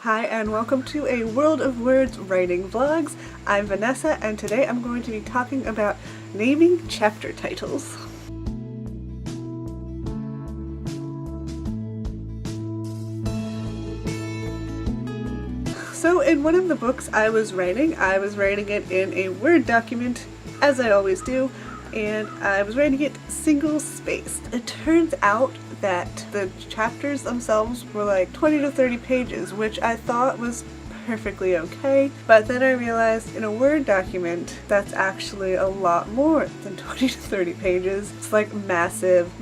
Hi and welcome to a World of Words writing vlogs. I'm Vanessa and today I'm going to be talking about naming chapter titles. So in one of the books I was writing it in a Word document, as I always do, and I was writing it single-spaced. It turns out that the chapters themselves were like 20 to 30 pages, which I thought was perfectly okay, but then I realized in a Word document that's actually a lot more than 20 to 30 pages. It's like massive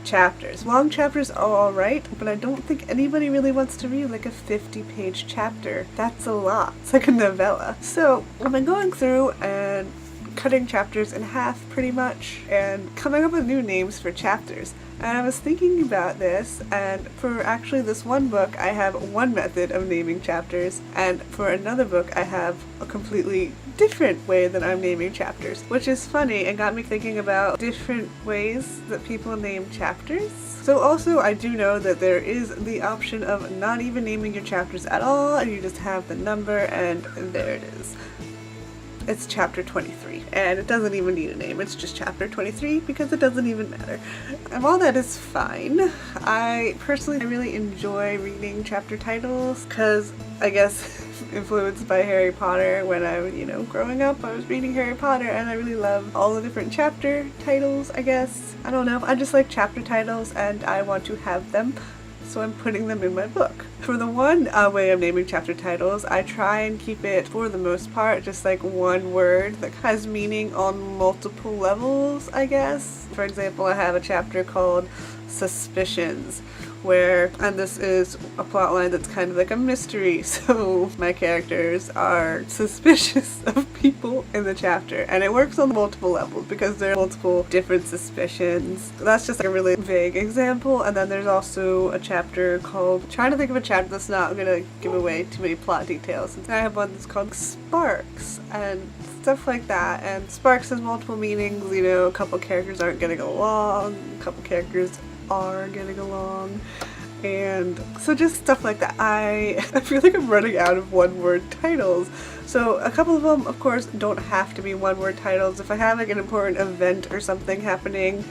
chapters. Long chapters are alright, but I don't think anybody really wants to read like a 50-page chapter. That's a lot. It's like a novella. So I've been going through and cutting chapters in half pretty much and coming up with new names for chapters. And I was thinking about this, and for actually this one book I have one method of naming chapters, and for another book I have a completely different way that I'm naming chapters, which is funny and got me thinking about different ways that people name chapters. So also I do know that there is the option of not even naming your chapters at all, and you just have the number and there it is. It's chapter 23, and it doesn't even need a name, it's just chapter 23 because it doesn't even matter. And while that is fine, I personally really enjoy reading chapter titles because I guess influenced by Harry Potter. When I was, growing up, I was reading Harry Potter and I really love all the different chapter titles, I guess. I don't know, I just like chapter titles and I want to have them, so I'm putting them in my book. For the one way of naming chapter titles, I try and keep it, for the most part, just like one word that has meaning on multiple levels, I guess. For example, I have a chapter called Suspicions, and this is a plotline that's kind of like a mystery, so my characters are suspicious of people in the chapter, and it works on multiple levels because there are multiple different suspicions. That's just like a really vague example. And then there's also a chapter called, trying to think of a chapter that's not gonna give away too many plot details. And I have one that's called Sparks and stuff like that, and Sparks has multiple meanings. A couple characters aren't getting along, a couple characters are getting along, and so just stuff like that. I feel like I'm running out of one-word titles. So a couple of them, of course, don't have to be one-word titles. If I have like an important event or something happening,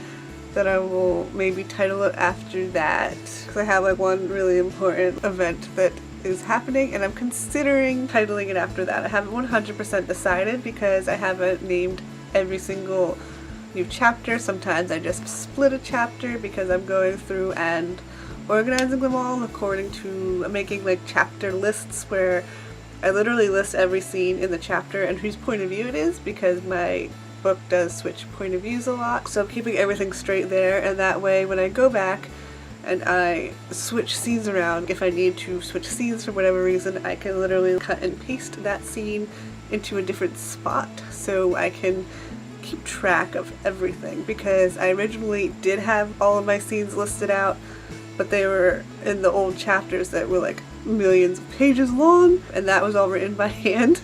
then I will maybe title it after that. Because I have like one really important event that is happening and I'm considering titling it after that. I haven't 100% decided because I haven't named every single new chapter. Sometimes I just split a chapter because I'm going through and organizing them all according to making like chapter lists where I literally list every scene in the chapter and whose point of view it is, because my book does switch point of views a lot. So I'm keeping everything straight there, and that way when I go back and I switch scenes around, if I need to switch scenes for whatever reason, I can literally cut and paste that scene into a different spot so I can keep track of everything, because I originally did have all of my scenes listed out, but they were in the old chapters that were like millions of pages long, and that was all written by hand.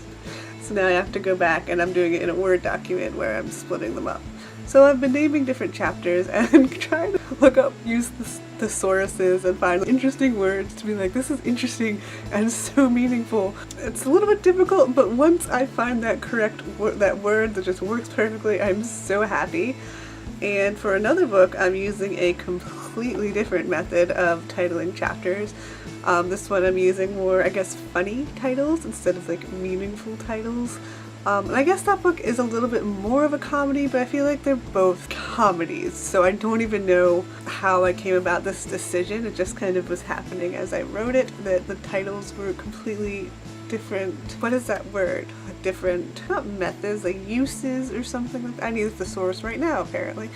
So now I have to go back and I'm doing it in a Word document where I'm splitting them up. So I've been naming different chapters and trying to look up, use the thesauruses and find interesting words to be like, this is interesting and so meaningful. It's a little bit difficult, but once I find that correct that word that just works perfectly, I'm so happy. And for another book, I'm using a completely different method of titling chapters. This one I'm using more, I guess, funny titles instead of like meaningful titles. And I guess that book is a little bit more of a comedy, but I feel like they're both comedies, so I don't even know how I came about this decision. It just kind of was happening as I wrote it, that the titles were completely different. What is that word? Different, not methods, like uses or something like that. I need a thesaurus right now, apparently.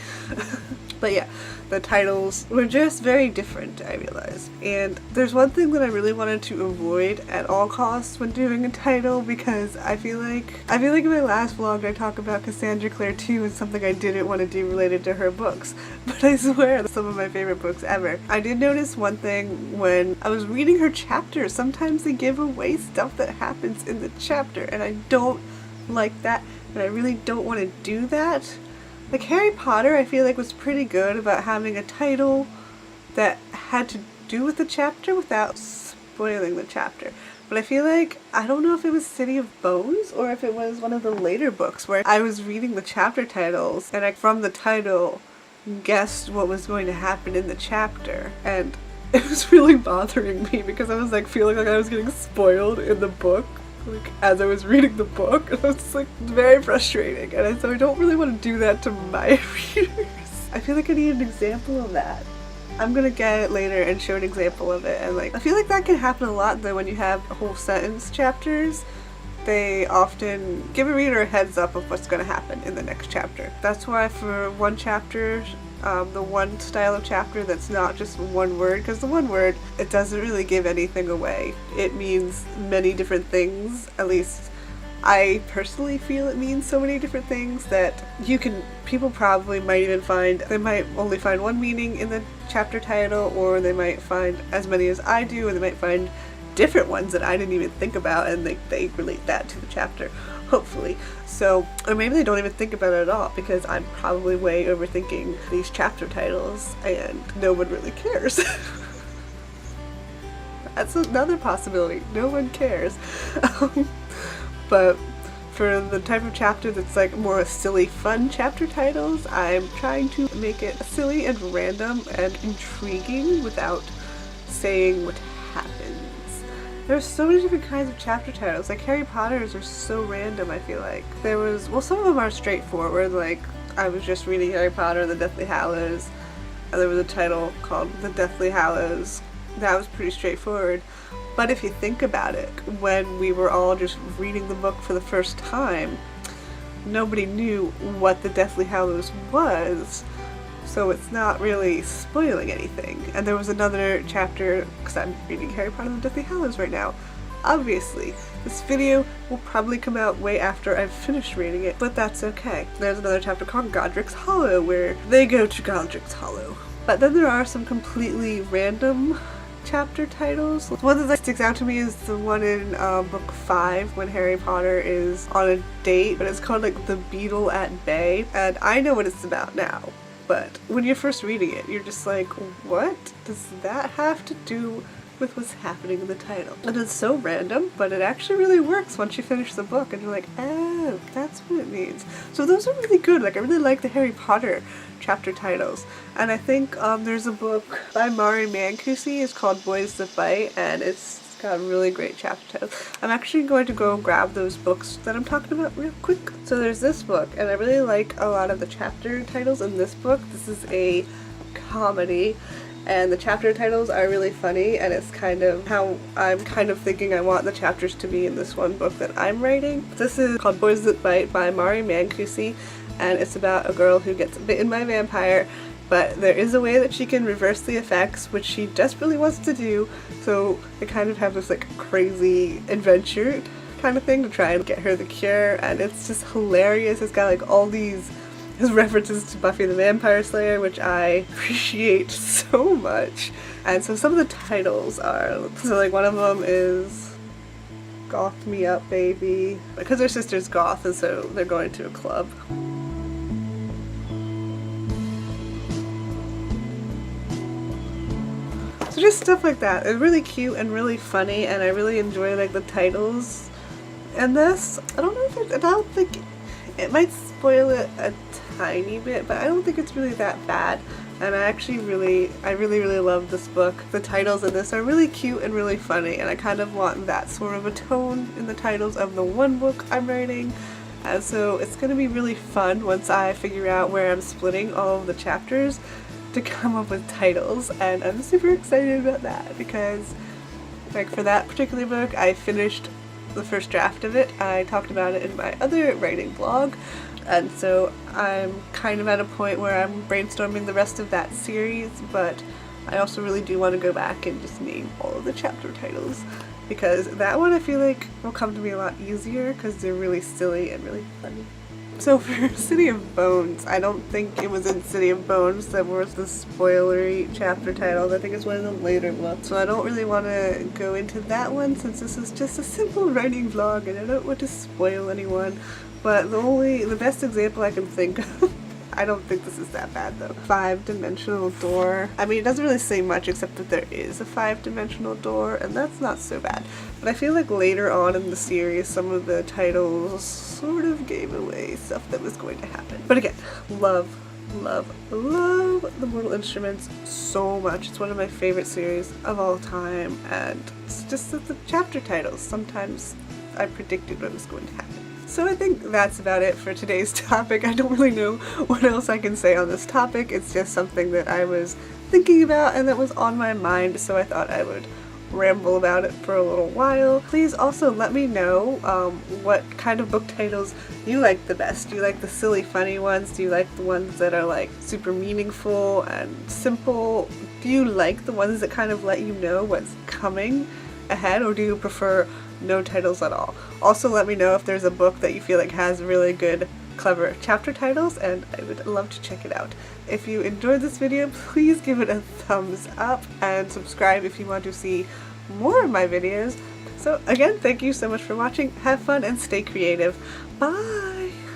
But yeah, the titles were just very different, I realized. And there's one thing that I really wanted to avoid at all costs when doing a title, because I feel like in my last vlog I talk about Cassandra Clare 2 and something I didn't want to do related to her books, but I swear that's some of my favorite books ever. I did notice one thing when I was reading her chapters. Sometimes they give away stuff that happens in the chapter, and I don't like that, and I really don't want to do that. Like Harry Potter, I feel like was pretty good about having a title that had to do with the chapter without spoiling the chapter. But I feel like, I don't know if it was City of Bones or if it was one of the later books where I was reading the chapter titles and I, from the title, guessed what was going to happen in the chapter. And it was really bothering me because I was like feeling like I was getting spoiled in the book, like as I was reading the book. And it was like very frustrating. And so I don't really want to do that to my readers. I feel like I need an example of that. I'm gonna get it later and show an example of it, and like I feel like that can happen a lot though when you have whole sentence chapters. They often give a reader a heads up of what's gonna happen in the next chapter. That's why for one chapter, the one style of chapter that's not just one word, because the one word, it doesn't really give anything away. It means many different things, at least I personally feel it means so many different things that people probably might even find, they might only find one meaning in the chapter title, or they might find as many as I do, or they might find different ones that I didn't even think about, and they relate that to the chapter, hopefully. So, or maybe they don't even think about it at all, because I'm probably way overthinking these chapter titles, and no one really cares. That's another possibility. No one cares. But for the type of chapter that's like more silly, fun chapter titles, I'm trying to make it silly and random and intriguing without saying what happens. There's so many different kinds of chapter titles. Like Harry Potter's are so random, I feel like. Some of them are straightforward, like I was just reading Harry Potter and the Deathly Hallows, and there was a title called The Deathly Hallows. That was pretty straightforward. But if you think about it, when we were all just reading the book for the first time, nobody knew what the Deathly Hallows was, so it's not really spoiling anything. And there was another chapter, because I'm reading Harry Potter and the Deathly Hallows right now. Obviously, this video will probably come out way after I've finished reading it, but that's okay. There's another chapter called Godric's Hollow, where they go to Godric's Hollow. But then there are some completely random chapter titles. One that sticks out to me is the one in book 5 when Harry Potter is on a date, but it's called like The Beadle at Bay, and I know what it's about now, but when you're first reading it, you're just like, what does that have to do with what's happening in the title? And it's so random, but it actually really works once you finish the book and you're like, oh, that's what it means. So those are really good. Like I really like the Harry Potter chapter titles. And I think there's a book by Mari Mancusi, it's called Boys That Bite, and it's got really great chapter titles. I'm actually going to go grab those books that I'm talking about real quick. So there's this book, and I really like a lot of the chapter titles in this book. This is a comedy, and the chapter titles are really funny, and it's kind of how I'm kind of thinking I want the chapters to be in this one book that I'm writing. This is called Boys That Bite by Mari Mancusi, and it's about a girl who gets bitten by a vampire, but there is a way that she can reverse the effects, which she desperately wants to do, so they kind of have this like crazy adventure kind of thing to try and get her the cure, and it's just hilarious. It's got like all these references to Buffy the Vampire Slayer, which I appreciate so much. And so some of the titles are, so like one of them is Goth Me Up Baby, because her sister's goth and so they're going to a club. So just stuff like that. It's really cute and really funny, and I really enjoy like the titles. And this, I don't think it might spoil it a tiny bit, but I don't think it's really that bad. And I really love this book. The titles in this are really cute and really funny, and I kind of want that sort of a tone in the titles of the one book I'm writing. And so it's going to be really fun once I figure out where I'm splitting all of the chapters to come up with titles, and I'm super excited about that because like for that particular book I finished the first draft of it. I talked about it in my other writing blog, and so I'm kind of at a point where I'm brainstorming the rest of that series, but I also really do want to go back and just name all of the chapter titles because that one I feel like will come to me a lot easier because they're really silly and really funny. So for City of Bones, I don't think it was in City of Bones that was the spoilery chapter title. I think it's one of the later ones. So I don't really want to go into that one since this is just a simple writing vlog and I don't want to spoil anyone. But the best example I can think of, I don't think this is that bad though. 5-dimensional door. I mean, it doesn't really say much except that there is a 5-dimensional door, and that's not so bad. But I feel like later on in the series, some of the titles sort of gave away stuff that was going to happen. But again, love the Mortal Instruments so much. It's one of my favorite series of all time, and it's just that the chapter titles, sometimes I predicted what was going to happen. So I think that's about it for today's topic. I don't really know what else I can say on this topic. It's just something that I was thinking about and that was on my mind, so I thought I would ramble about it for a little while. Please also let me know what kind of book titles you like the best. Do you like the silly funny ones? Do you like the ones that are like super meaningful and simple? Do you like the ones that kind of let you know what's coming ahead, or do you prefer no titles at all? Also let me know if there's a book that you feel like has really good clever chapter titles, and I would love to check it out. If you enjoyed this video, please give it a thumbs up and subscribe if you want to see more of my videos. So again, thank you so much for watching. Have fun and stay creative. Bye!